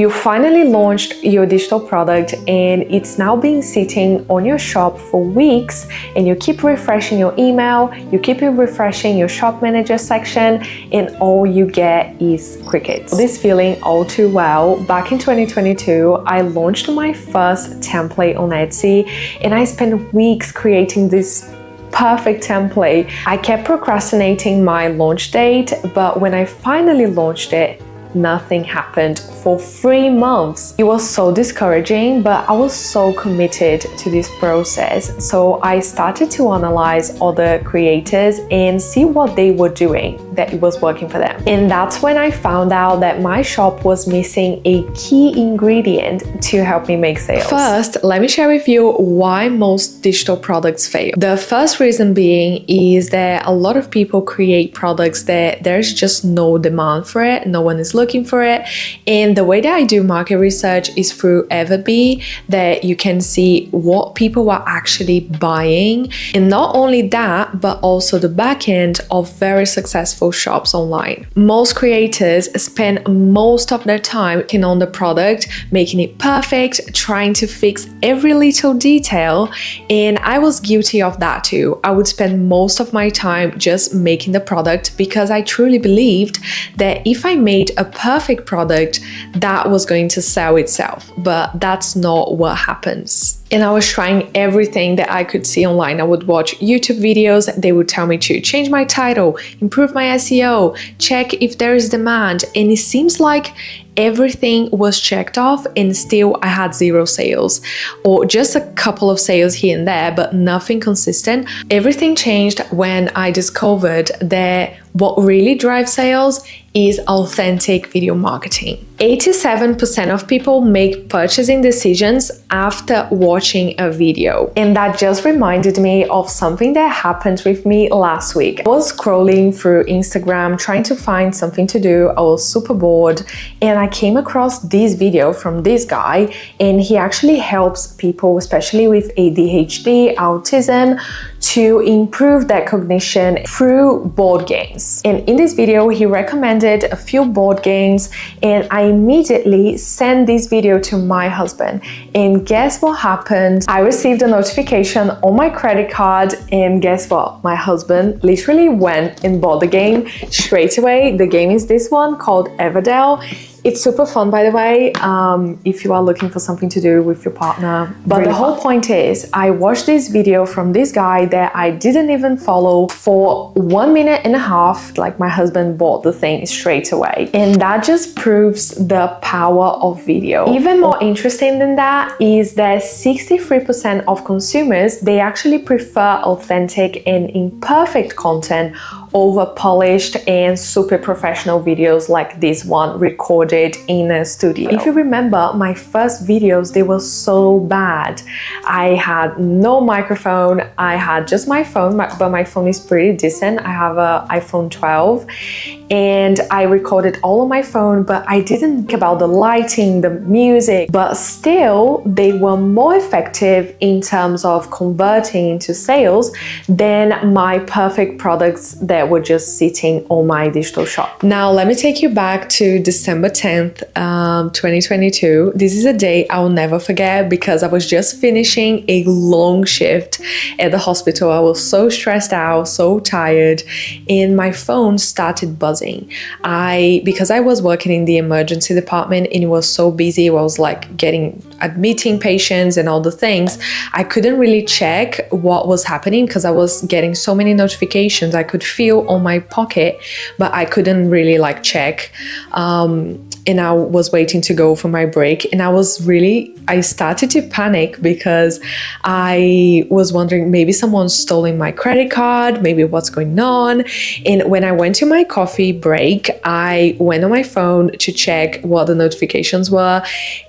You finally launched your digital product and it's now been sitting on your shop for weeks, and you keep refreshing your email, you keep refreshing your shop manager section, and all you get is crickets. This feeling all too well. Back in 2022, I launched my first template on Etsy, and I spent weeks creating this perfect template. I kept procrastinating my launch date, but when I finally launched it, nothing happened for 3 months. It was so discouraging, but I was so committed to this process. So I started to analyze other creators and see what they were doing that it was working for them. And that's when I found out that my shop was missing a key ingredient to help me make sales. First, let me share with you why most digital products fail. The first reason being is that a lot of people create products that there's just no demand for it, no one is looking for it. And the way that I do market research is through Everbee, that you can see what people are actually buying. And not only that, but also the back end of very successful shops online. Most creators spend most of their time working on the product, making it perfect, trying to fix every little detail. And I was guilty of that too. I would spend most of my time just making the product because I truly believed that if I made a perfect product, that was going to sell itself. But that's not what happens. And I was trying everything that I could see online. I would watch YouTube videos. They would tell me to change my title, improve my SEO, check if there is demand. And it seems like everything was checked off and still I had 0 sales, or just a couple of sales here and there, but nothing consistent. Everything changed when I discovered that what really drives sales is authentic video marketing. 87% of people make purchasing decisions after watching a video. And that just reminded me of something that happened with me last week. I was scrolling through Instagram trying to find something to do. I was super bored and I came across this video from this guy, and he actually helps people, especially with ADHD, autism, to improve their cognition through board games. And in this video, he recommended a few board games, and I immediately sent this video to my husband. And guess what happened? I received a notification on my credit card, and guess what? My husband literally went and bought the game straight away. The game is this one called Everbee. It's super fun, by the way, if you are looking for something to do with your partner. But the whole point is, I watched this video from this guy that I didn't even follow for 1.5 minutes. Like, my husband bought the thing straight away. And that just proves the power of video. Even more interesting than that is that 63% of consumers, they actually prefer authentic and imperfect content over polished and super professional videos like this one recorded in a studio. If you remember, my first videos, they were so bad. I had no microphone, I had just my phone, but my phone is pretty decent. I have an iPhone 12 and I recorded all on my phone, but I didn't think about the lighting, the music, but still they were more effective in terms of converting into sales than my perfect products that were just sitting on my digital shop. Now, let me take you back to December 10th, 2022. This is a day I'll never forget because I was just finishing a long shift at the hospital. I was so stressed out, so tired, and my phone started buzzing. Because I was working in the emergency department and it was so busy, I was like admitting patients and all the things. I couldn't really check what was happening because I was getting so many notifications. I could feel on my pocket, but I couldn't really check. And I was waiting to go for my break, and I started to panic because I was wondering, maybe someone's stolen my credit card, maybe what's going on. And when I went to my coffee break, I went on my phone to check what the notifications were,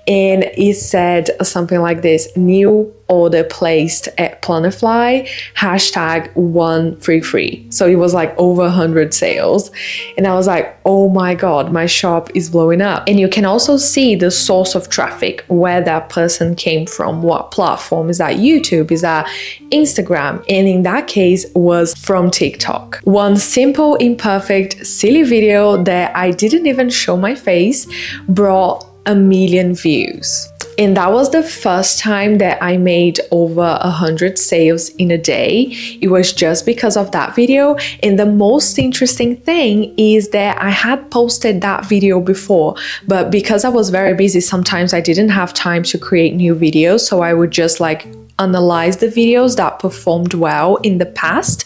and it said something like this: new order placed at Planify, #133. So it was like over 100 sales. And I was like, oh my God, my shop is blowing up. And you can also see the source of traffic, where that person came from, what platform. Is that YouTube? Is that Instagram? And in that case was from TikTok. One simple, imperfect, silly video that I didn't even show my face brought 1 million views. And that was the first time that I made over 100 sales in a day. It was just because of that video. And the most interesting thing is that I had posted that video before, but because I was very busy, sometimes I didn't have time to create new videos. So I would just like analyze the videos that performed well in the past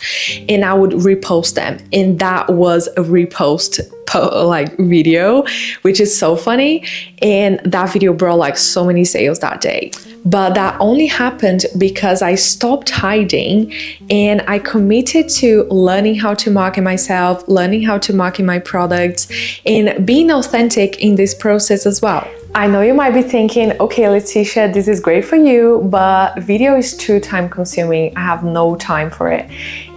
and I would repost them. And that was a repost video, which is so funny. And that video brought like so many sales that day. But that only happened because I stopped hiding and I committed to learning how to market myself, learning how to market my products, and being authentic in this process as well. I know you might be thinking, okay, Letitia, this is great for you, but video is too time consuming. I have no time for it.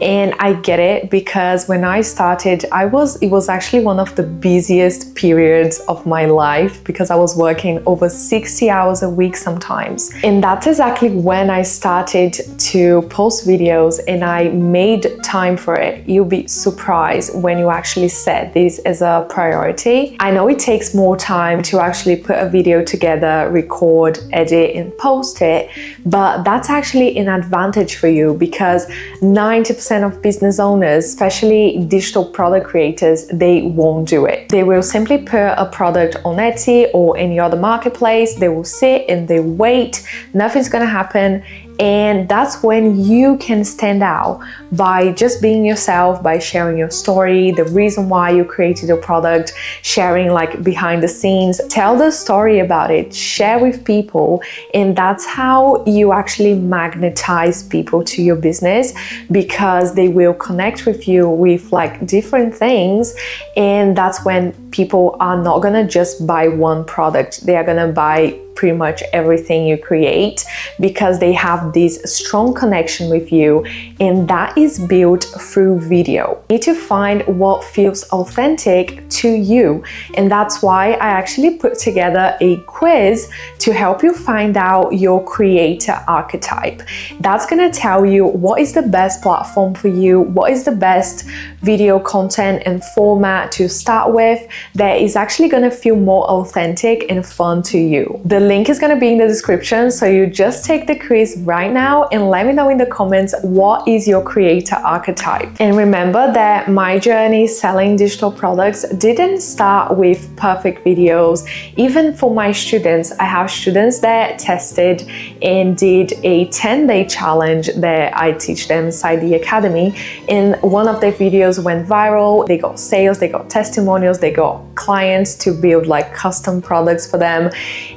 And I get it, because when I started, it was actually one of the busiest periods of my life, because I was working over 60 hours a week sometimes. And that's exactly when I started to post videos and I made time for it. You'll be surprised when you actually set this as a priority. I know it takes more time to actually put a video together, record, edit, and post it, but that's actually an advantage for you, because 90% of business owners, especially digital product creators, they won't do it. They will simply put a product on Etsy or any other marketplace, they will sit and they wait, nothing's gonna happen. And that's when you can stand out by just being yourself, by sharing your story, the reason why you created your product, sharing like behind the scenes, tell the story about it, share with people. And that's how you actually magnetize people to your business, because they will connect with you with like different things. And that's when people are not gonna just buy one product, they are gonna buy pretty much everything you create, because they have this strong connection with you, and that is built through video. You need to find what feels authentic to you, and that's why I actually put together a quiz to help you find out your creator archetype. That's gonna tell you what is the best platform for you, what is the best video content and format to start with that is actually gonna feel more authentic and fun to you. The link is going to be in the description, so you just take the quiz right now and let me know in the comments what is your creator archetype. And remember that my journey selling digital products didn't start with perfect videos. Even for my students, I have students that tested and did a 10-day challenge that I teach them inside the academy, and one of their videos went viral. They got sales, they got testimonials, they got clients to build like custom products for them.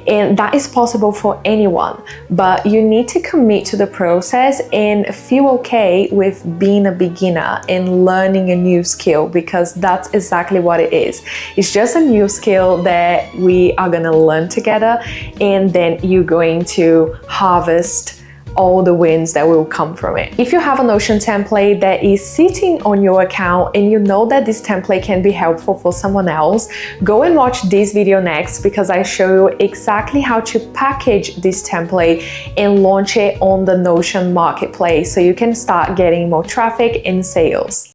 And that is possible for anyone, but you need to commit to the process and feel okay with being a beginner and learning a new skill, because that's exactly what it is. It's just a new skill that we are gonna learn together, and then you're going to harvest all the wins that will come from it. If you have a Notion template that is sitting on your account and you know that this template can be helpful for someone else, go and watch this video next, because I show you exactly how to package this template and launch it on the Notion marketplace so you can start getting more traffic and sales.